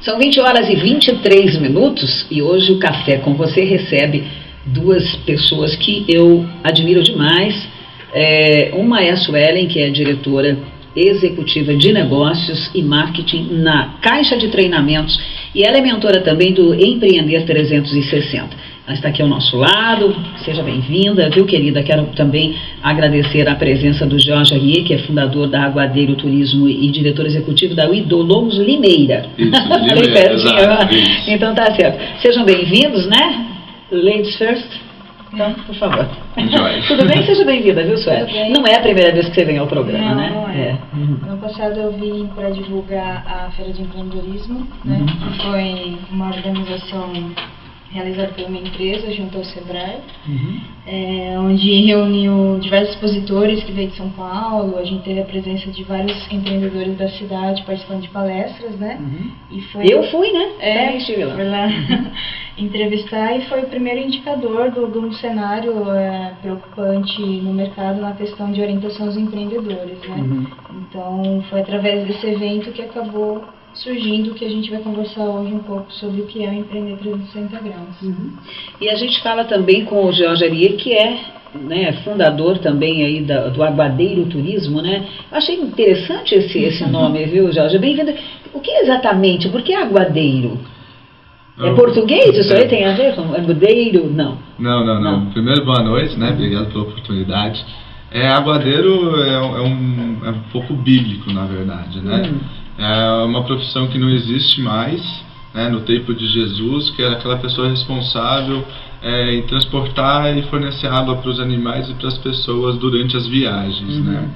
São 20 horas e 23 minutos e hoje o Café com Você recebe duas pessoas que eu admiro demais. Uma é a Suelen, que é diretora executiva de negócios e marketing na Caixa de Treinamentos, e ela é mentora também do Empreender 360. Ela está aqui ao nosso lado. Seja bem-vinda, viu, querida? Quero também agradecer a presença do Jorge Ariê, que é fundador da Aguadeiro Turismo e diretor executivo da Idolomos Limeira. Limeira, exato. Então tá certo. Sejam bem-vindos, né? Ladies first. Então, por favor. Tudo bem? Seja bem-vinda, viu, Sueli? Não é a primeira vez que você vem ao programa, né? Não é. Ano passado eu vim para divulgar a Feira de Empreendedorismo, né? Que foi uma organização realizada por uma empresa junto ao Sebrae, onde reuniu diversos expositores que veio de São Paulo. A gente teve a presença de vários empreendedores da cidade participando de palestras, né? E foi... Eu fui, né? Estive lá. Fui lá entrevistar, e foi o primeiro indicador de um cenário preocupante no mercado na questão de orientação aos empreendedores, né? Então foi através desse evento que acabou surgindo, que a gente vai conversar hoje um pouco sobre o que é o Empreender 360 Graus. E a gente fala também com o Jorge Ariê, que é, né, fundador também aí do Aguadeiro Turismo, né? Achei interessante esse nome, viu, Jorge? Bem-vindo. O que exatamente? Por que Aguadeiro? É português? Isso aí tem a ver com Aguadeiro? Não. Não. Primeiro, boa noite, né? Obrigado pela oportunidade. Aguadeiro é um pouco bíblico, na verdade, né? É uma profissão que não existe mais, né, no tempo de Jesus, que era aquela pessoa responsável em transportar e fornecer água para os animais e para as pessoas durante as viagens, né?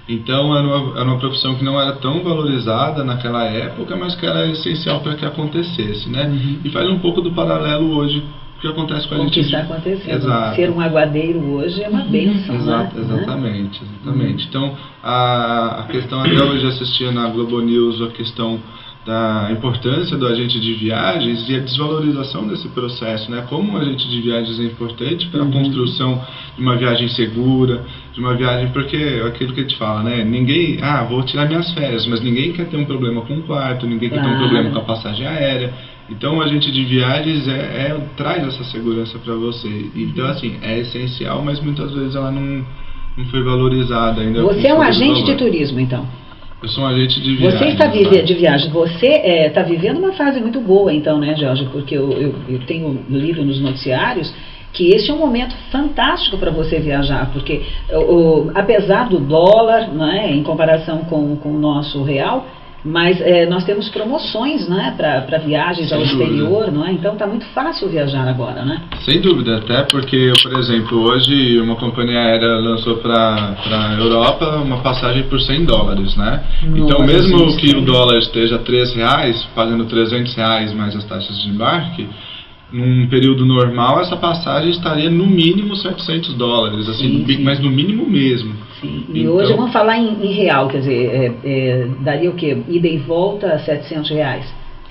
Então era uma profissão que não era tão valorizada naquela época, mas que era essencial para que acontecesse, né? E faz um pouco do paralelo hoje o que acontece com a gente. O que está acontecendo. Exato. Ser um aguadeiro hoje é uma bênção, Exatamente. Então, a questão, até hoje assistia na Globo News a questão da importância do agente de viagens e a desvalorização desse processo, né? Como o agente de viagens é importante para a construção de uma viagem segura, de uma viagem, porque é aquilo que a gente fala, né? Ninguém, vou tirar minhas férias, mas ninguém quer ter um problema com o quarto, ninguém quer ter um problema com a passagem aérea. Então, o agente de viagens traz essa segurança para você. Então, assim, é essencial, mas muitas vezes ela não foi valorizada ainda. Você é um agente de turismo, então? Eu sou um agente de viagem. Você está de viagem. Você está vivendo uma fase muito boa, então, né, Jorge? Porque eu tenho lido nos noticiários que esse é um momento fantástico para você viajar, porque apesar do dólar, né, em comparação com o nosso real, mas nós temos promoções, né, para viagens ao exterior, não é? Então está muito fácil viajar agora, né? Sem dúvida, até porque, por exemplo, hoje uma companhia aérea lançou para a Europa uma passagem por $100, né? Então mesmo que o dólar esteja R$3, pagando R$300 mais as taxas de embarque, num período normal essa passagem estaria no mínimo $700, assim, mas no mínimo mesmo. Sim. E então, hoje vamos falar em real, quer dizer, daria o quê? Ida e volta a R$700,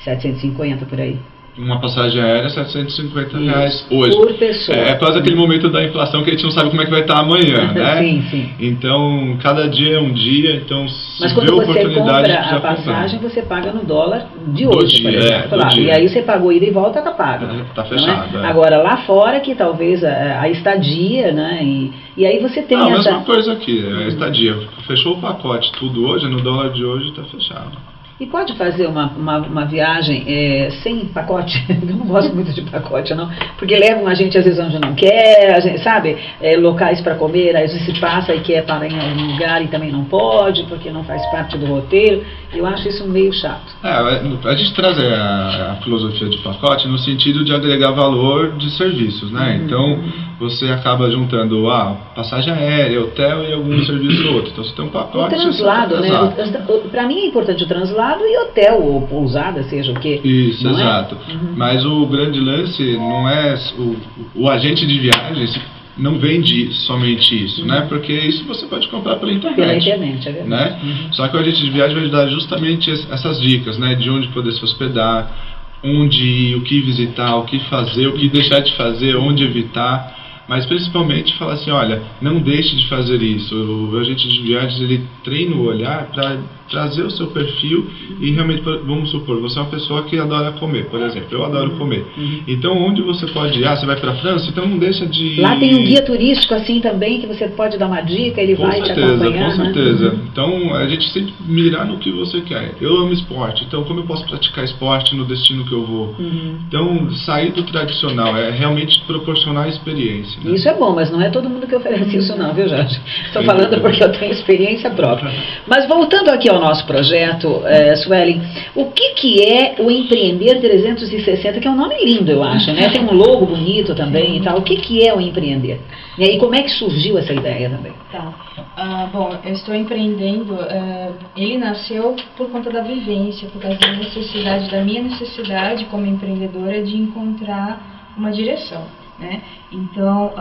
750 por aí. Uma passagem aérea, R$750 hoje. Por pessoa. É quase aquele momento da inflação que a gente não sabe como é que vai estar amanhã, né? Sim. Então, cada dia é um dia, então se mas quando vê você oportunidade, compra a passagem, você paga no dólar de hoje, por exemplo. Claro. E aí você pagou ida e volta, tá pago. Tá fechado. Agora, lá fora, que talvez a estadia, né? E aí você tem a mesma coisa aqui, a estadia. Fechou o pacote, tudo hoje, no dólar de hoje tá fechado. E pode fazer uma viagem sem pacote? Eu não gosto muito de pacote, não, porque levam a gente às vezes onde não quer, a gente, sabe, locais para comer, às vezes se passa e quer parar em algum lugar e também não pode, porque não faz parte do roteiro. Eu acho isso meio chato. A gente traz a filosofia de pacote no sentido de agregar valor de serviços, né? Então, você acaba juntando passagem aérea, hotel e algum serviço outro. Então, você tem um pacote. O translado, né? Para mim é importante o translado e hotel ou pousada, seja o quê. Isso, exato. Mas o grande lance não é o agente de viagens não vende somente isso, né? Porque isso você pode comprar pela internet. Pela internet, é verdade. Né? Só que o agente de viagem vai dar justamente essas dicas, né? De onde poder se hospedar, onde ir, o que visitar, o que fazer, o que deixar de fazer, onde evitar. mas principalmente falar assim, olha, não deixe de fazer isso. O agente de viagens, ele treina o olhar para trazer o seu perfil e realmente, vamos supor, você é uma pessoa que adora comer, por exemplo, eu adoro comer. Então, onde você pode ir? Você vai para a França, então não deixa de... Lá tem um guia turístico assim também, que você pode dar uma dica, ele vai te acompanhar, com certeza. Então, a gente sempre mirar no que você quer. Eu amo esporte, então como eu posso praticar esporte no destino que eu vou? Então, sair do tradicional, é realmente proporcionar a experiência. Né? Isso é bom, mas não é todo mundo que oferece isso não, viu, Jorge? Estou falando porque eu tenho experiência própria. Mas voltando aqui ao nosso projeto, Suelen, o que é o Empreender 360, que é um nome lindo, eu acho, né? Tem um logo bonito também e tal. O que é o Empreender? E aí, como é que surgiu essa ideia também? Tá. Bom, eu estou empreendendo, ele nasceu por conta da vivência, por causa da minha necessidade como empreendedora de encontrar uma direção, né? Então,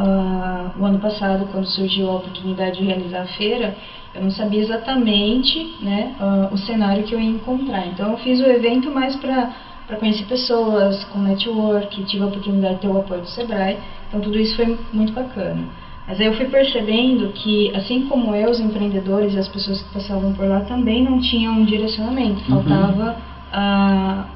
o ano passado, quando surgiu a oportunidade de realizar a feira, eu não sabia exatamente, né, o cenário que eu ia encontrar. Então, eu fiz o evento mais para conhecer pessoas, com network, tive a oportunidade de ter o apoio do Sebrae, então tudo isso foi muito bacana. Mas aí eu fui percebendo que, assim como eu, os empreendedores e as pessoas que passavam por lá também não tinham um direcionamento, faltava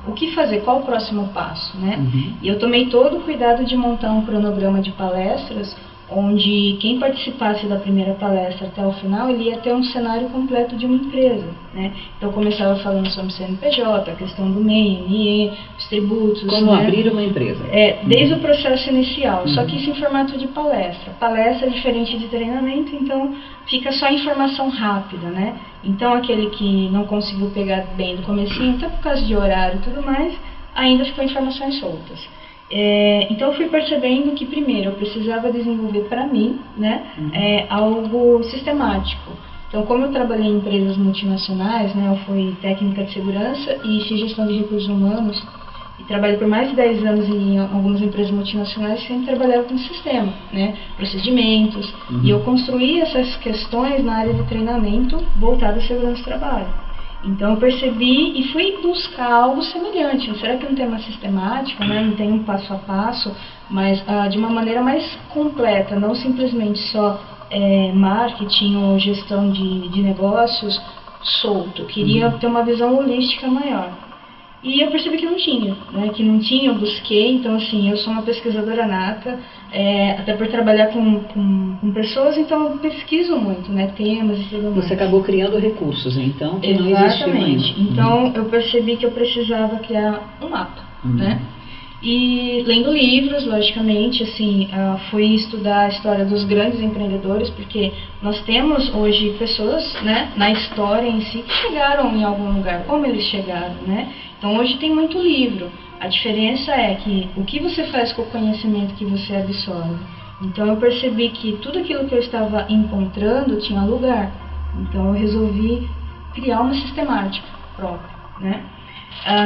o que fazer, qual o próximo passo, né? E eu tomei todo o cuidado de montar um cronograma de palestras, onde quem participasse da primeira palestra até o final, ele ia ter um cenário completo de uma empresa, né? Então eu começava falando sobre CNPJ, a questão do MEI, NIE, os tributos, como né? abrir uma empresa. Desde o processo inicial, só que isso em formato de palestra. Palestra é diferente de treinamento, então fica só informação rápida, né? Então aquele que não conseguiu pegar bem do comecinho, até por causa de horário e tudo mais, ainda ficou informações soltas. Então eu fui percebendo que primeiro eu precisava desenvolver para mim, né, algo sistemático. Então, como eu trabalhei em empresas multinacionais, né, eu fui técnica de segurança e fiz gestão de recursos humanos e trabalhei por mais de 10 anos em algumas empresas multinacionais, sempre trabalhava com sistema, né, procedimentos, e eu construí essas questões na área de treinamento voltada à segurança do trabalho. Então eu percebi e fui buscar algo semelhante. Será que não tem uma sistemática, né? Não tem um passo a passo, mas de uma maneira mais completa, não simplesmente só marketing ou gestão de negócios solto. Eu queria ter uma visão holística maior. E eu percebi que não tinha, né? Que não tinha, eu busquei. Então assim, eu sou uma pesquisadora nata, até por trabalhar com pessoas, então eu pesquiso muito, né? Temas e tudo mais. Você acabou criando recursos, então, que não existiam ainda. Então eu percebi que eu precisava criar um mapa, né? E lendo livros, logicamente, assim, fui estudar a história dos grandes empreendedores, porque nós temos hoje pessoas, né, na história em si, que chegaram em algum lugar, como eles chegaram, né? Então hoje tem muito livro. A diferença é que o que você faz com o conhecimento que você absorve. Então eu percebi que tudo aquilo que eu estava encontrando tinha lugar. Então eu resolvi criar uma sistemática própria, né?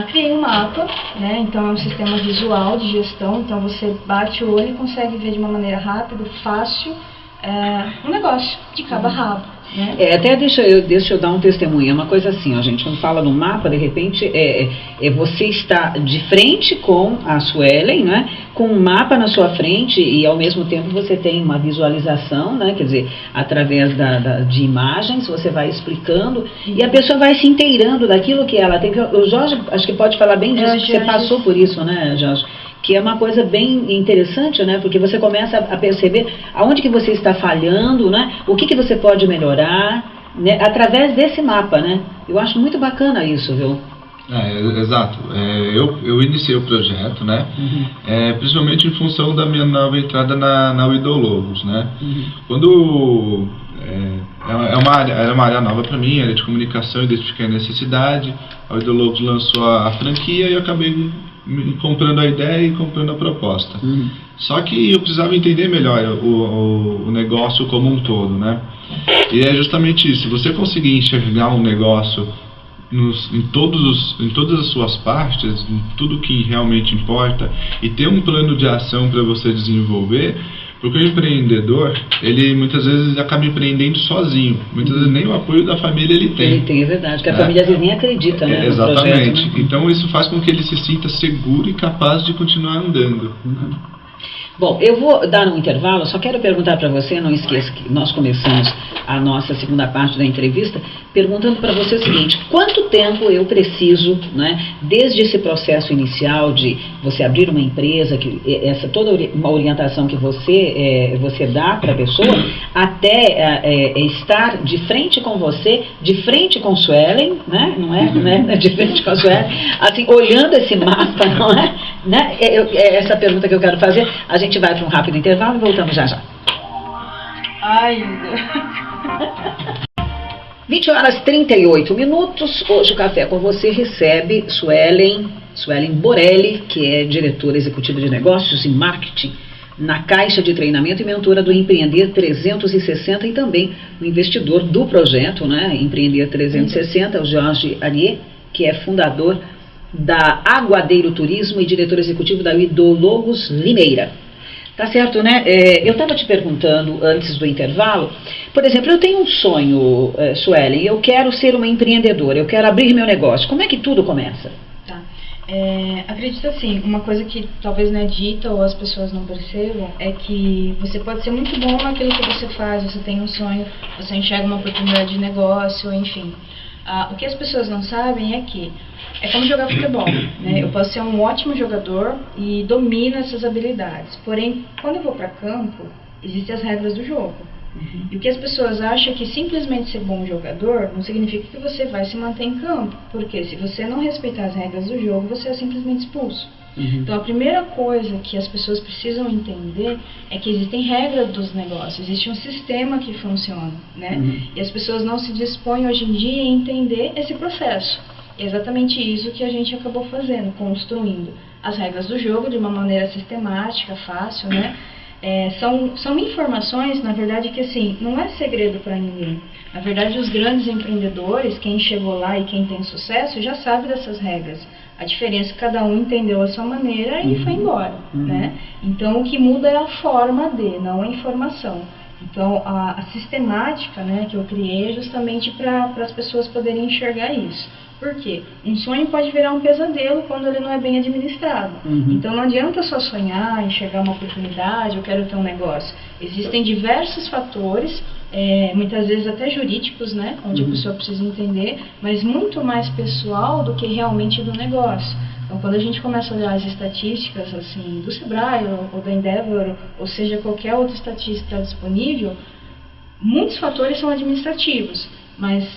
Criei um mapa, né? Então é um sistema visual de gestão. Então você bate o olho e consegue ver de uma maneira rápida, fácil, um negócio de cabo a rabo. Né? Até deixa eu dar um testemunho, é uma coisa assim, ó, gente, quando fala no mapa, de repente, você está de frente com a Suelen, né, com um mapa na sua frente e ao mesmo tempo você tem uma visualização, né, quer dizer, através de imagens, você vai explicando e a pessoa vai se inteirando daquilo que ela tem. O Jorge, acho que pode falar bem disso, que você passou por isso, né, Jorge? Que é uma coisa bem interessante, né? Porque você começa a perceber aonde que você está falhando, né? O que você pode melhorar, né? Através desse mapa, né? Eu acho muito bacana isso, viu? Exato. Eu iniciei o projeto, né? Principalmente em função da minha nova entrada na Idologos, né? Quando era uma área nova para mim, área de comunicação, identifiquei a necessidade. A Idologos lançou a franquia e eu acabei comprando a ideia e comprando a proposta. Só que eu precisava entender melhor o negócio como um todo, né? E é justamente isso. Se você conseguir enxergar um negócio em todas as suas partes, em tudo que realmente importa, e ter um plano de ação para você desenvolver, porque o empreendedor, ele muitas vezes acaba empreendendo sozinho. Muitas vezes nem o apoio da família ele tem. Ele tem, é verdade, porque a família às vezes nem acredita, né? Exatamente. Projeto, né? Então isso faz com que ele se sinta seguro e capaz de continuar andando. Bom, eu vou dar um intervalo, só quero perguntar para você, não esqueça que nós começamos a nossa segunda parte da entrevista perguntando para você o seguinte: quanto tempo eu preciso, né, desde esse processo inicial de você abrir uma empresa, toda uma orientação que você dá para a pessoa, até estar de frente com você, de frente com Suelen, né, não é, né, de frente com a Suelen, assim, olhando esse mapa, não é, né, essa pergunta que eu quero fazer. A gente vai para um rápido intervalo e voltamos já já. Ai, 20h38. Hoje o Café com Você recebe Suelen Borelli, que é diretora executiva de negócios e marketing na Caixa de Treinamento e mentora do Empreender 360 e também o investidor do projeto, né, Empreender 360, o Jorge Arié, que é fundador da Aguadeiro Turismo e diretor executivo da Idólogos Limeira. Tá certo, né? Eu estava te perguntando antes do intervalo, por exemplo, eu tenho um sonho, Suelen, eu quero ser uma empreendedora, eu quero abrir meu negócio. Como é que tudo começa? Tá. Acredito assim, uma coisa que talvez não é dita ou as pessoas não percebam é que você pode ser muito bom naquilo que você faz, você tem um sonho, você enxerga uma oportunidade de negócio, enfim. O que as pessoas não sabem é que é como jogar futebol, né? Eu posso ser um ótimo jogador e domino essas habilidades. Porém, quando eu vou para campo, existem as regras do jogo. E o que as pessoas acham é que simplesmente ser bom jogador não significa que você vai se manter em campo. Porque se você não respeitar as regras do jogo, você é simplesmente expulso. Então, a primeira coisa que as pessoas precisam entender é que existem regras dos negócios, existe um sistema que funciona, né? E as pessoas não se dispõem hoje em dia a entender esse processo. É exatamente isso que a gente acabou fazendo, construindo as regras do jogo de uma maneira sistemática, fácil, né? São informações, na verdade, que assim, não é segredo para ninguém. Na verdade, os grandes empreendedores, quem chegou lá e quem tem sucesso, já sabe dessas regras. A diferença é que cada um entendeu a sua maneira e foi embora, né? Então, o que muda é a forma de, não a informação. Então, a sistemática, né, que eu criei é justamente para as pessoas poderem enxergar isso. Por quê? Um sonho pode virar um pesadelo quando ele não é bem administrado. Então, não adianta só sonhar, enxergar uma oportunidade, eu quero ter um negócio. Existem diversos fatores, muitas vezes até jurídicos, né, onde a pessoa precisa entender, mas muito mais pessoal do que realmente do negócio. Então, quando a gente começa a olhar as estatísticas assim, do Sebrae ou da Endeavor, ou seja, qualquer outra estatística disponível, muitos fatores são administrativos, mas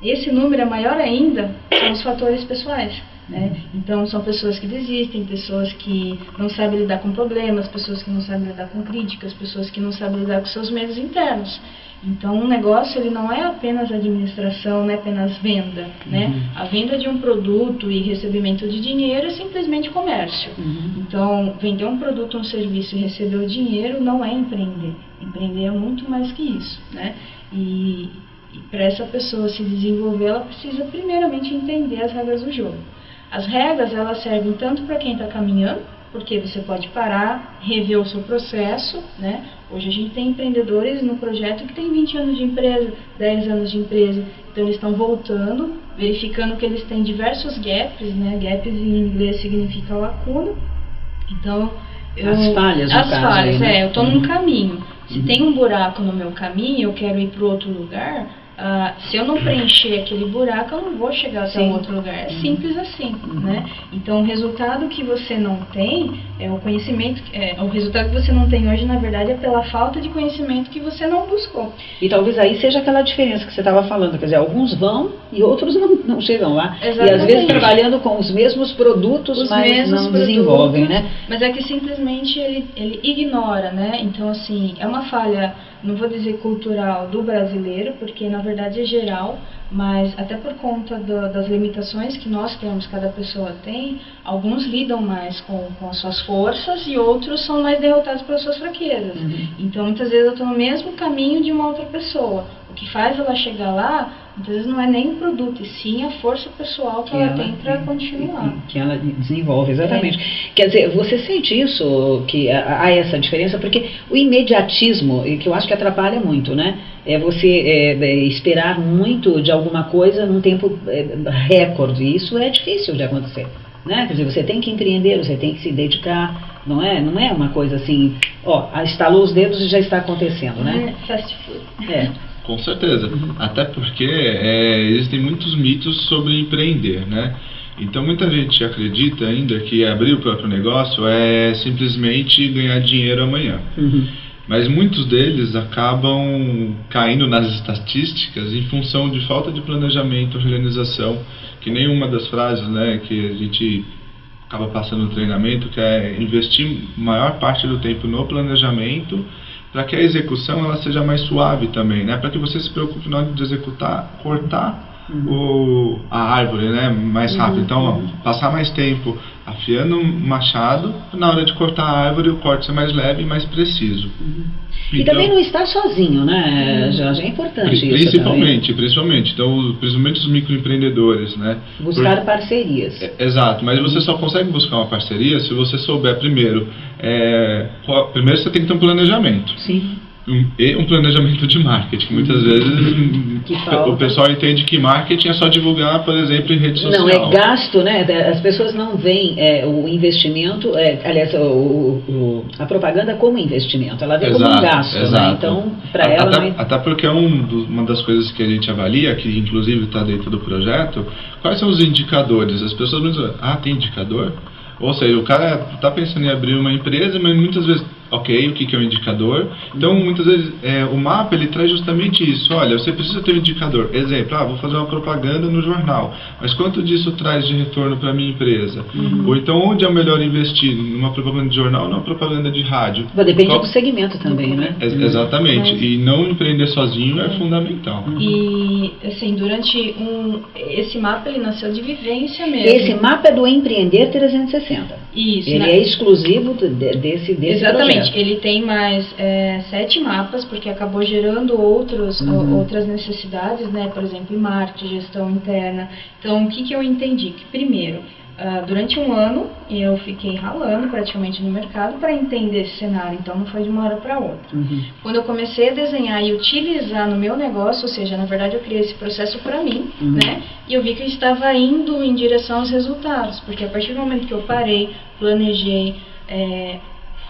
esse número é maior ainda, são os fatores pessoais, né? Então, são pessoas que desistem, pessoas que não sabem lidar com problemas, pessoas que não sabem lidar com críticas, pessoas que não sabem lidar com seus medos internos. Então, um negócio ele não é apenas administração, não é apenas venda, né? A venda de um produto e recebimento de dinheiro é simplesmente comércio. Então, vender um produto ou um serviço e receber o dinheiro não é empreender. Empreender é muito mais que isso, né? E para essa pessoa se desenvolver, ela precisa primeiramente entender as regras do jogo. As regras, elas servem tanto para quem está caminhando, porque você pode parar, rever o seu processo, né? Hoje a gente tem empreendedores no projeto que tem 20 anos de empresa, 10 anos de empresa, então eles estão voltando, verificando que eles têm diversos gaps, né? Gaps em inglês significa lacuna. Então, as falhas, no caso, falhas, né? Eu estou num caminho. Se tem um buraco no meu caminho, eu quero ir para outro lugar, se eu não preencher aquele buraco, eu não vou chegar até um outro lugar. É simples assim, né? Então, o resultado que você não tem, o conhecimento, o resultado que você não tem hoje, na verdade, é pela falta de conhecimento que você não buscou. E talvez aí seja aquela diferença que você estava falando, quer dizer, alguns vão e outros não chegam lá. Exatamente. E às vezes trabalhando com os mesmos produtos, mas não desenvolvem, né? Mas é que simplesmente ele ignora, né? Então, assim, é uma falha, não vou dizer cultural, do brasileiro, porque na verdade é geral, mas até por conta das limitações que nós temos, cada pessoa tem, alguns lidam mais com as suas forças e outros são mais derrotados pelas suas fraquezas. Então, muitas vezes eu estou no mesmo caminho de uma outra pessoa. O que faz ela chegar lá, muitas vezes não é nem o produto, e sim a força pessoal que ela tem para continuar. Que ela desenvolve, exatamente. Quer dizer, você sente isso, que há essa diferença, porque o imediatismo, que eu acho que atrapalha muito, né? É você esperar muito de alguma coisa num tempo recorde. Isso é difícil de acontecer, né? Quer dizer, você tem que empreender, você tem que se dedicar, não é? Não é uma coisa assim, ó, estalou os dedos e já está acontecendo, né? Fast food. Com certeza, até porque existem muitos mitos sobre empreender, né? Então muita gente acredita ainda que abrir o próprio negócio é simplesmente ganhar dinheiro amanhã. Mas muitos deles acabam caindo nas estatísticas em função de falta de planejamento, organização, que nenhuma das frases, né, que a gente acaba passando no treinamento, que é investir maior parte do tempo no planejamento, para que a execução ela seja mais suave também, né, para que você se preocupe na hora de executar, cortar a árvore, né, mais rápido. Então, passar mais tempo afiando um machado, na hora de cortar a árvore o corte ser mais leve e mais preciso. E então, também não estar sozinho, né, Jorge? É importante isso também. Principalmente. Então, principalmente os microempreendedores, né? Buscar parcerias. Exato, mas você só consegue buscar uma parceria se você souber primeiro. Primeiro você tem que ter um planejamento. Sim. E um planejamento de marketing. Muitas vezes o pessoal entende que marketing é só divulgar, por exemplo, em rede social. Não, é gasto, né? As pessoas não veem o investimento, aliás, a propaganda como investimento, ela vê como um gasto, né? Então, para ela... Até porque uma das coisas que a gente avalia, que inclusive está dentro do projeto, quais são os indicadores? As pessoas me dizem, tem indicador? Ou seja, o cara está pensando em abrir uma empresa, mas muitas vezes, o que é um indicador? Então, muitas vezes, o mapa, ele traz justamente isso. Olha, você precisa ter um indicador. Exemplo, vou fazer uma propaganda no jornal, mas quanto disso traz de retorno para a minha empresa? Ou então, onde é o melhor investir? Numa propaganda de jornal ou numa propaganda de rádio? Depende do segmento também, né? Exatamente. E não empreender sozinho é fundamental. E, assim, esse mapa, ele nasceu de vivência mesmo. Esse mapa é do Empreender 360. Isso. Ele é exclusivo desse Exatamente. projeto. Ele tem mais 7 mapas, porque acabou gerando outras necessidades, né? Por exemplo, marketing, gestão interna. Então, o que eu entendi? Que primeiro, durante um ano, eu fiquei ralando praticamente no mercado para entender esse cenário. Então, não foi de uma hora para outra. Quando eu comecei a desenhar e utilizar no meu negócio, ou seja, na verdade eu criei esse processo para mim, né? E eu vi que eu estava indo em direção aos resultados, porque a partir do momento que eu parei, planejei,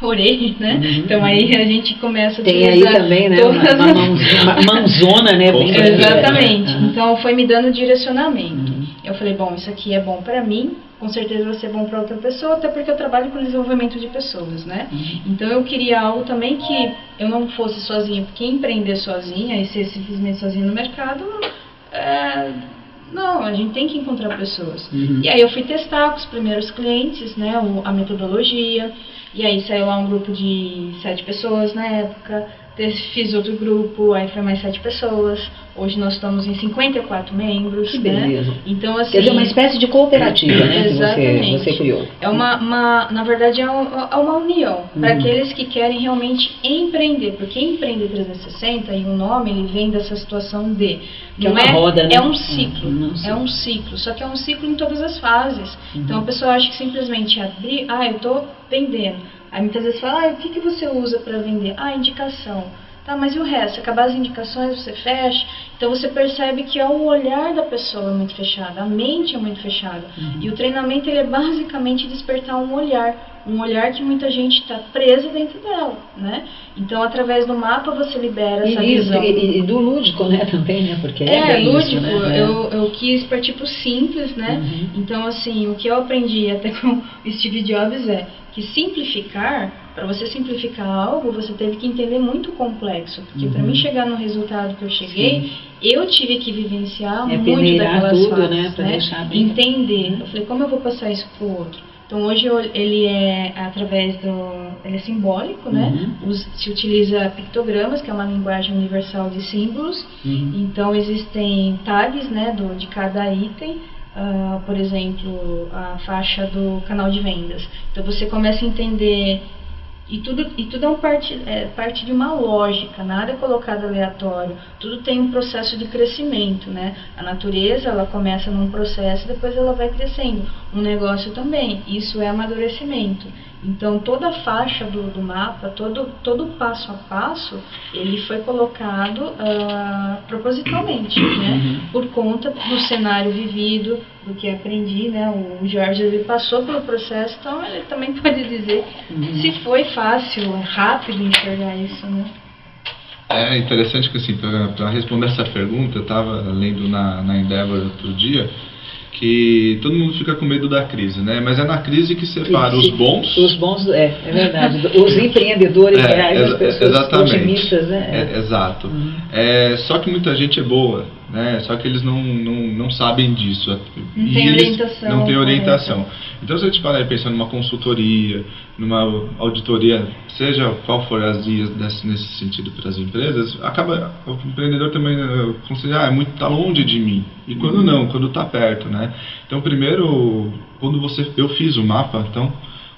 orei, né? Então aí a gente começa a utilizar. Tem aí também, né? Uma mãozona, né? Exatamente. Então foi me dando direcionamento. Eu falei, bom, isso aqui é bom para mim, com certeza vai ser bom para outra pessoa, até porque eu trabalho com desenvolvimento de pessoas, né? Então eu queria algo também que eu não fosse sozinha, porque empreender sozinha e ser simplesmente sozinha no mercado, não, a gente tem que encontrar pessoas. E aí eu fui testar com os primeiros clientes, né, a metodologia, e aí saiu lá um grupo de 7 pessoas na época, fiz outro grupo, aí foi mais 7 pessoas. Hoje nós estamos em 54 membros. Que beleza. Né? Então, assim, quer dizer, uma espécie de cooperativa, né? Exatamente. Que você criou. Na verdade, é uma união para aqueles que querem realmente empreender. Porque Empreender 360, e o nome, ele vem dessa situação de... Que é uma roda, né? É um ciclo. É um ciclo. Só que é um ciclo em todas as fases. Então, a pessoa acha que simplesmente abrir... eu estou vendendo. Aí muitas vezes fala, o que você usa para vender? Indicação. Tá, mas e o resto? Acabar as indicações, você fecha. Então você percebe que o olhar da pessoa é muito fechado, a mente é muito fechada. E o treinamento, ele é basicamente despertar um olhar que muita gente está presa dentro dela, né? Então, através do mapa, você libera essa visão. E do lúdico, né, também, né? Porque lúdico, isso, né? Eu quis partir pro simples, né? Então, assim, o que eu aprendi até com o Steve Jobs é que simplificar, para você simplificar algo, você teve que entender muito complexo. Porque para mim chegar no resultado que eu cheguei, eu tive que vivenciar muito daquelas fases, né? Pra deixar bem entender. Eu falei, como eu vou passar isso pro outro? Então hoje ele é através ele é simbólico, né? Se utiliza pictogramas, que é uma linguagem universal de símbolos. Então existem tags, né, de cada item. Por exemplo, a faixa do canal de vendas. Então você começa a entender, e tudo é parte de uma lógica, nada é colocado aleatório, tudo tem um processo de crescimento, né? A natureza, ela começa num processo, depois ela vai crescendo. Um negócio também, isso é amadurecimento. Então, toda a faixa do mapa, todo passo a passo, ele foi colocado propositalmente, né? Por conta do cenário vivido, do que aprendi, né? O Jorge, ele passou pelo processo, então ele também pode dizer se foi fácil, rápido enxergar isso, né? É interessante que, assim, para responder essa pergunta, eu estava lendo na Endeavor outro dia, que todo mundo fica com medo da crise, né? Mas é na crise que separa os bons... Os bons, é verdade. Os empreendedores reais, as pessoas otimistas, né? Exato. Só que muita gente é boa, né? Só que eles não sabem disso. Não tem orientação. Não tem orientação. Então, se a gente parar e pensar numa consultoria, numa auditoria, seja qual for as vias nesse sentido para as empresas, o empreendedor também considera, tá longe de mim. E quando não, quando está perto, né? Então, primeiro, eu fiz o mapa,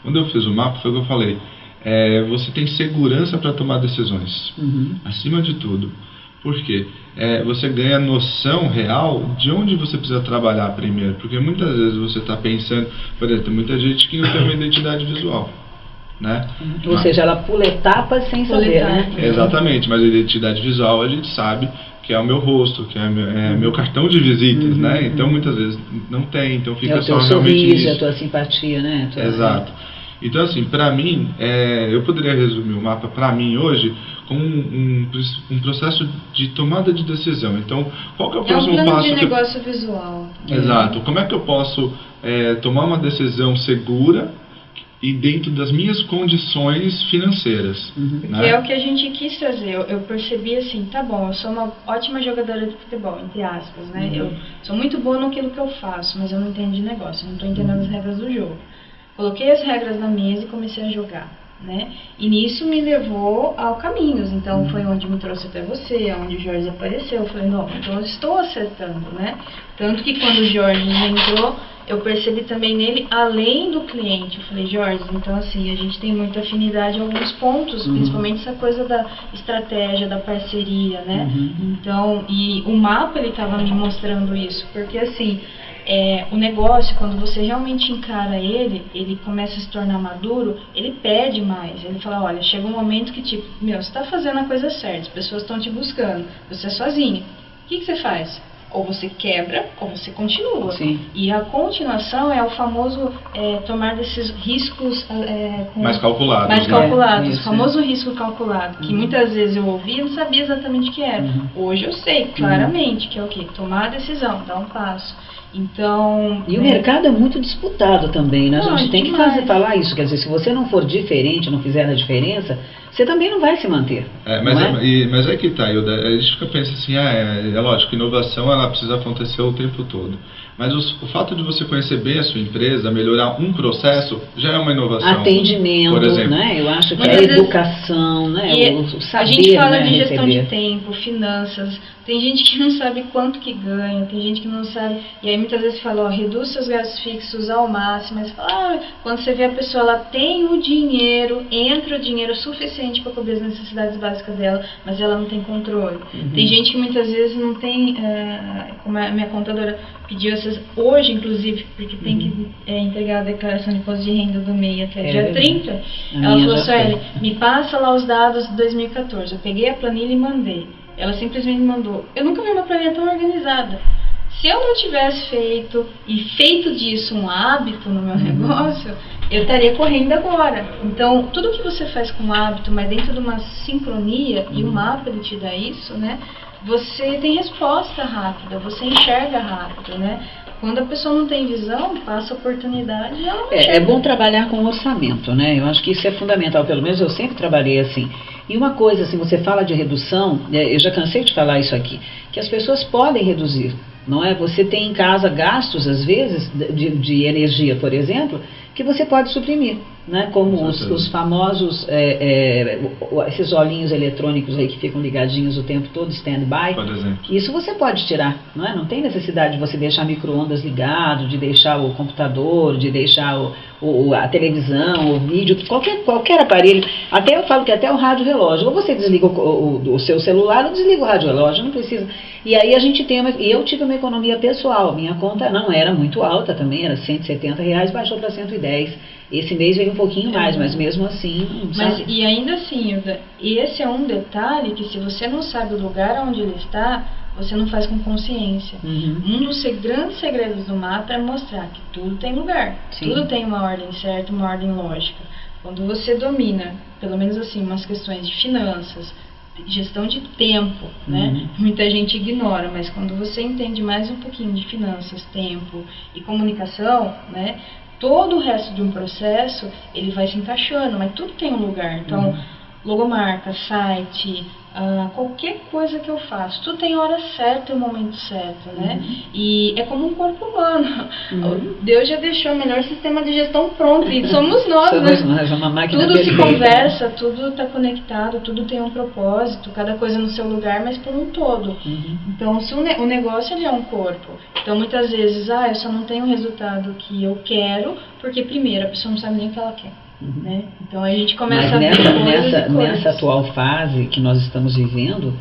quando eu fiz o mapa, foi o que eu falei, você tem segurança para tomar decisões, acima de tudo. Por quê? Você ganha noção real de onde você precisa trabalhar primeiro. Porque muitas vezes você está pensando... Por exemplo, tem muita gente que não tem uma identidade visual, né? Ou seja, ela pula etapas sem saber, né? Exatamente, mas a identidade visual a gente sabe que é o meu rosto, que é meu cartão de visitas, né? Então muitas vezes não tem, então fica só realmente sorriso, nisso. a tua simpatia, né? Exato. Então, assim, para mim, eu poderia resumir o mapa para mim hoje como um processo de tomada de decisão. Então, qual que é o próximo passo? É um plano de negócio visual. Exato. Como é que eu posso tomar uma decisão segura e dentro das minhas condições financeiras? Porque é o que a gente quis trazer. Eu percebi assim, tá bom, eu sou uma ótima jogadora de futebol, entre aspas, né? Eu sou muito boa naquilo que eu faço, mas eu não entendo de negócio, eu não estou entendendo as regras do jogo. Coloquei as regras na mesa e comecei a jogar, né? E nisso me levou ao Caminhos. Então foi onde me trouxe até você, onde o Jorge apareceu. Eu falei, não, então eu estou acertando, né? Tanto que quando o Jorge entrou, eu percebi também nele, além do cliente. Eu falei, Jorge, então assim, a gente tem muita afinidade em alguns pontos, principalmente essa coisa da estratégia, da parceria, né? Então, e o mapa, ele estava me mostrando isso, porque assim... o negócio, quando você realmente encara ele começa a se tornar maduro, ele pede mais. Ele fala, olha, chega um momento que tipo, você está fazendo a coisa certa, as pessoas estão te buscando, você é sozinho. O que você faz? Ou você quebra, ou você continua. Sim. E a continuação é o famoso tomar desses riscos mais calculados. Mais calculados, o famoso risco calculado, que muitas vezes eu ouvi e não sabia exatamente o que era. Hoje eu sei claramente que é o quê? Tomar a decisão, dar um passo. Então... E o mercado é muito disputado também, né? A gente tem que falar isso, quer dizer, se você não for diferente, não fizer a diferença, você também não vai se manter. Mas é que tá, a gente fica pensando assim, é lógico, inovação ela precisa acontecer o tempo todo. Mas o fato de você conhecer bem a sua empresa, melhorar um processo, já é uma inovação. Atendimento, por exemplo, né? Eu acho que a educação, né? O saber, a gente fala de gestão receber. de tempo, finanças. Tem gente que não sabe quanto que ganha, tem gente que não sabe. E aí muitas vezes fala, reduz seus gastos fixos ao máximo. Mas fala, quando você vê a pessoa, ela tem o dinheiro, entra o dinheiro suficiente para cobrir as necessidades básicas dela, mas ela não tem controle. Tem gente que muitas vezes não tem, como a minha contadora pediu hoje, inclusive, porque tem que entregar a declaração de imposto de renda do MEI até dia 30. Ela falou, Sueli, me passa lá os dados de 2014. Eu peguei a planilha e mandei. Ela simplesmente mandou. Eu nunca vi uma planilha tão organizada. Se eu não tivesse feito disso um hábito no meu negócio, eu estaria correndo agora. Então, tudo que você faz com hábito, mas dentro de uma sincronia, e o mapa ele te dá isso, né? Você tem resposta rápida, você enxerga rápido, né? Quando a pessoa não tem visão, passa oportunidade e ela não enxerga. É bom trabalhar com orçamento, né? Eu acho que isso é fundamental, pelo menos eu sempre trabalhei assim. E uma coisa, assim, você fala de redução, eu já cansei de falar isso aqui, que as pessoas podem reduzir, não é? Você tem em casa gastos, às vezes, de energia, por exemplo, que você pode suprimir, né? Como os famosos, esses olhinhos eletrônicos aí que ficam ligadinhos o tempo todo, stand-by. Por exemplo. Isso você pode tirar, não é? Não tem necessidade de você deixar micro-ondas ligado, de deixar o computador, de deixar a televisão, o vídeo, qualquer aparelho. Até eu falo que até o rádio relógio, ou você desliga o seu celular ou desliga o rádio relógio, não precisa. E aí a gente eu tive uma economia pessoal, minha conta não era muito alta também, era R$170, baixou para 110. 210. Esse mês veio um pouquinho mais, mas mesmo assim... Mas, e ainda assim, Hilda, esse é um detalhe que se você não sabe o lugar onde ele está, você não faz com consciência. Um dos grandes segredos do mapa é mostrar que tudo tem lugar, tudo tem uma ordem certa, uma ordem lógica. Quando você domina, pelo menos assim, umas questões de finanças, gestão de tempo, né? Muita gente ignora, mas quando você entende mais um pouquinho de finanças, tempo e comunicação, né? Todo o resto de um processo, ele vai se encaixando, mas tudo tem um lugar. Então, logomarca, site, qualquer coisa que eu faço, tudo tem hora certa e o momento certo, né? E é como um corpo humano. Deus já deixou o melhor sistema de gestão pronto, e somos nós, né? Nós, uma máquina tudo perfeita. se conversa, tudo está conectado, tudo tem um propósito, cada coisa no seu lugar, mas por um todo. Então, se o negócio ele é um corpo. Então, muitas vezes, eu só não tenho o resultado que eu quero, porque primeiro, a pessoa não sabe nem o que ela quer. Né? Então a gente começa nessa atual fase que nós estamos vivendo,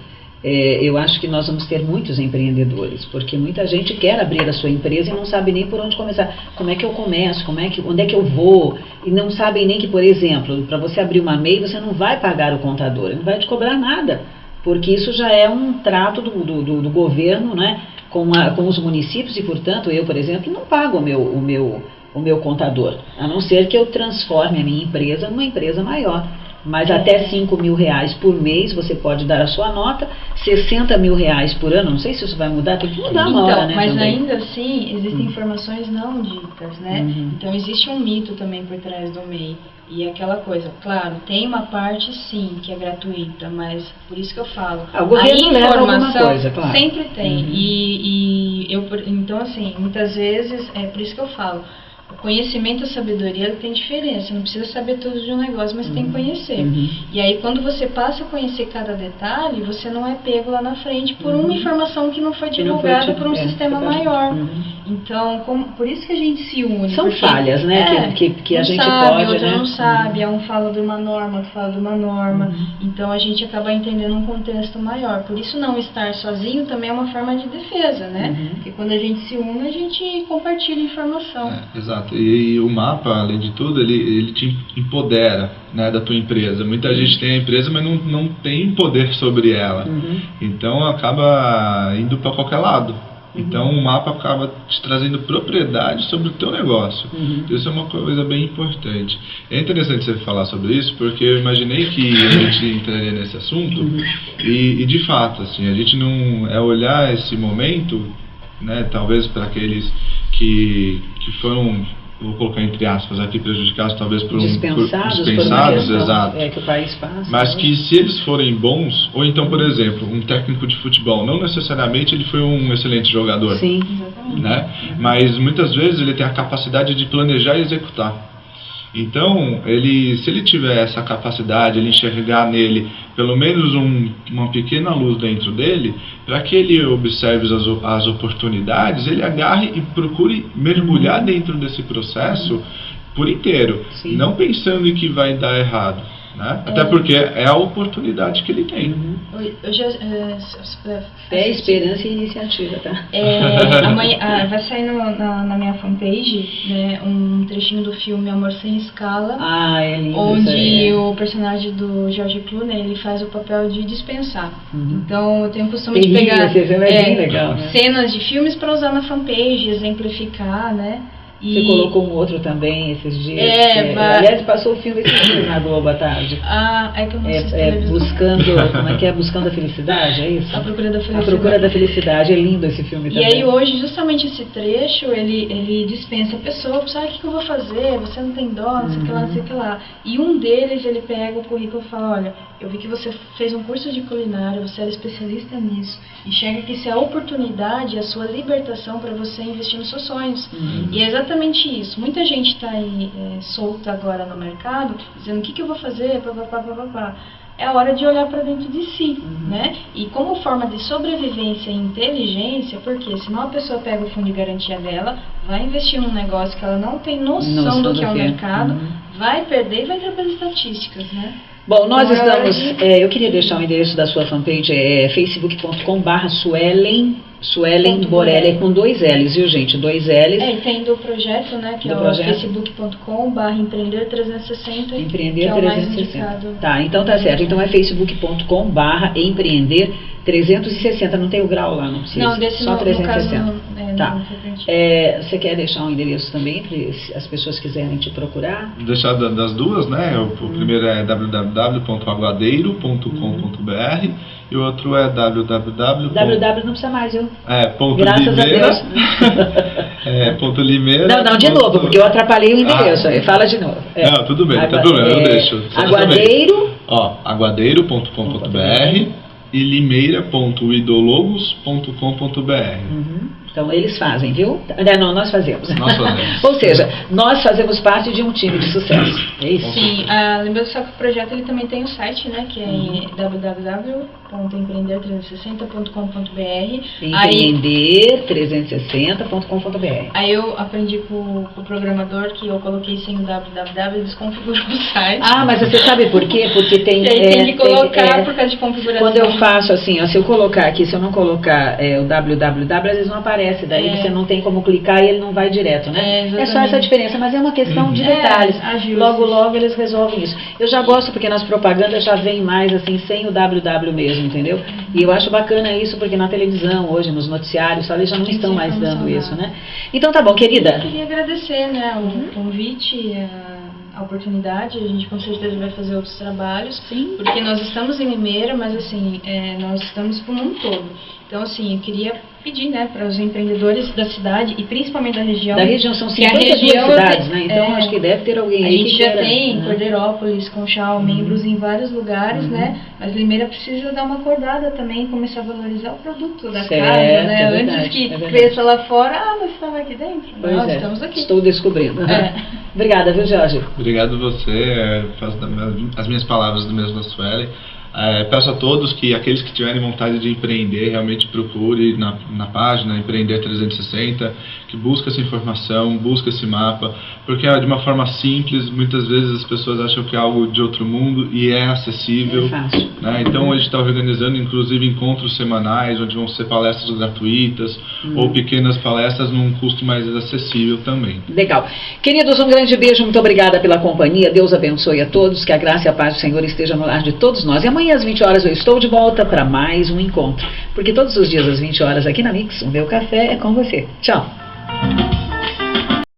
eu acho que nós vamos ter muitos empreendedores, porque muita gente quer abrir a sua empresa e não sabe nem por onde começar. Como é que eu começo? Onde é que eu vou? E não sabem nem que, por exemplo, para você abrir uma MEI, você não vai pagar o contador, ele não vai te cobrar nada, porque isso já é um trato do governo, né, com os municípios, e portanto eu, por exemplo, não pago o meu contador, a não ser que eu transforme a minha empresa numa empresa maior. Mas até R$5.000 por mês você pode dar a sua nota, R$60.000 por ano, não sei se isso vai mudar, tem que mudar uma hora, né? Mas também. ainda assim, existem informações não ditas, né? Então existe um mito também por trás do MEI. E aquela coisa, claro, tem uma parte sim que é gratuita, mas por isso que eu falo, o governo leva alguma coisa, claro. Sempre tem. Então assim, muitas vezes, é por isso que eu falo, o conhecimento e a sabedoria tem diferença. Não precisa saber tudo de um negócio, mas tem que conhecer. E aí, quando você passa a conhecer cada detalhe, você não é pego lá na frente por uma informação que não foi divulgada por um sistema maior. Então, por isso que a gente se une. São falhas, né? Que a gente pode, outro né? não sabe, um fala de uma norma, outro fala de uma norma. Então, a gente acaba entendendo um contexto maior. Por isso, não estar sozinho também é uma forma de defesa, né? Porque quando a gente se une, a gente compartilha informação. Exato. E o mapa, além de tudo, ele te empodera, né, da tua empresa. Muita gente tem a empresa, mas não tem poder sobre ela. Então acaba indo para qualquer lado. Então o mapa acaba te trazendo propriedade sobre o teu negócio. Isso é uma coisa bem importante. É interessante você falar sobre isso, porque eu imaginei que a gente entraria nesse assunto e de fato, assim, a gente não é olhar esse momento, né, talvez para aqueles que foram, vou colocar entre aspas aqui, prejudicados talvez por dispensados, exato, que o país passa, mas que se eles forem bons, ou então, por exemplo, um técnico de futebol, não necessariamente ele foi um excelente jogador, sim, né? Mas muitas vezes ele tem a capacidade de planejar e executar. Então, se ele tiver essa capacidade, ele enxergar nele pelo menos uma pequena luz dentro dele, para que ele observe as oportunidades, ele agarre e procure mergulhar dentro desse processo por inteiro, não pensando em que vai dar errado, né? Até porque é a oportunidade que ele tem. Fé, esperança e iniciativa, tá? Amanhã vai sair na minha fanpage, né, um trechinho do filme Amor Sem Escala, é lindo, onde o personagem do George Clooney, ele faz o papel de dispensar. Então eu tenho o costume de pegar legal, né? cenas de filmes para usar na fanpage, exemplificar, né? Você colocou um outro também esses dias. Aliás, passou o filme esses dias na Globo à tarde. É que eu não assisti buscando, como é que é? Buscando a Felicidade, é isso? A Procura da Felicidade. A Procura da Felicidade, é lindo esse filme também. E aí hoje, justamente esse trecho, ele dispensa a pessoa, o que eu vou fazer? Você não tem dó, não sei o que lá, não sei o que lá. E um deles, ele pega o currículo e fala, olha, eu vi que você fez um curso de culinária, você era especialista nisso. Enxerga que isso é a oportunidade, a sua libertação para você investir nos seus sonhos. E é exatamente isso. Muita gente está aí solta agora no mercado, dizendo o que eu vou fazer, É a hora de olhar para dentro de si, né? E como forma de sobrevivência e inteligência, porque senão a pessoa pega o fundo de garantia dela, vai investir num negócio que ela não tem noção do que é o mercado, vai perder e vai trabalhar estatísticas, né? Bom, nós estamos... eu queria deixar o endereço da sua fanpage, facebook.com/Suelen Suelen Borelli com 2 L's, viu, gente? 2 L's. E tem do projeto, né? Que é o facebook.com/empreender360. Empreender que é o mais 360. indicado. Tá, então tá certo. Então é facebook.com/empreender360. Não tem o grau lá, não precisa. Não, desse só 360. no caso, tá. não foi preenchido. Você quer deixar um endereço também para as pessoas quiserem te procurar? Deixar das duas, né? O primeiro é www.aguadeiro.com.br e o outro é www não precisa mais, viu? Ponto Graças Limeira, a Deus. ponto Limeira. Não, de novo, porque eu atrapalhei o endereço. Fala de novo. Não, tudo bem, tá tudo bem, eu deixo. Aguadeiro. Aguadeiro.com.br e limeira.idologos.com.br. Então eles fazem, viu? Não, nós fazemos. Nós fazemos. Ou seja, nós fazemos parte de um time de sucesso. É isso? Sim, lembrando só que o projeto ele também tem um site, né? Que é www.empreender360.com.br. Empreender360.com.br. Aí eu aprendi com o programador que eu coloquei sem o www e desconfigurou o site. Mas você sabe por quê? Porque tem... E aí tem que colocar por causa de configuração. Quando eu faço assim, se eu colocar aqui, se eu não colocar o www, às vezes não aparece. Daí você não tem como clicar e ele não vai direto, né? É só essa diferença, mas é uma questão de detalhes. Logo eles resolvem isso. Eu já gosto porque nas propagandas já vem mais assim, sem o www mesmo, entendeu? E eu acho bacana isso porque na televisão, hoje, nos noticiários, eles já não estão mais dando isso, né? Então tá bom, querida. Eu queria agradecer, né, o convite, a oportunidade. A gente com certeza vai fazer outros trabalhos. Sim. Porque nós estamos em Limeira, mas assim, nós estamos para o mundo todo. Então, assim, eu queria pedir, né, para os empreendedores da cidade e principalmente da região. Da região são 52 cidades, né? Então acho que deve ter alguém aí. A gente já tem Cordeirópolis, Conchal, membros em vários lugares, né? Mas Limeira precisa dar uma acordada também, começar a valorizar o produto da casa, né? Antes que cresça lá fora, mas estava aqui dentro. Nós estamos aqui. Estou descobrindo. Obrigada, viu, Jorge? Obrigado você. Faço as minhas palavras do mesmo da Suelen. Peço a todos que aqueles que tiverem vontade de empreender realmente procure na página Empreender 360, que busque essa informação, busque esse mapa, porque de uma forma simples, muitas vezes as pessoas acham que é algo de outro mundo e é acessível. É fácil. Né? Então a gente está organizando inclusive encontros semanais, onde vão ser palestras gratuitas ou pequenas palestras num custo mais acessível também. Legal. Queridos, um grande beijo, muito obrigada pela companhia, Deus abençoe a todos, que a graça e a paz do Senhor esteja no lar de todos nós. E amanhã às 20 horas eu estou de volta para mais um encontro, porque todos os dias às 20 horas aqui na Mix, o meu café é com você. Tchau.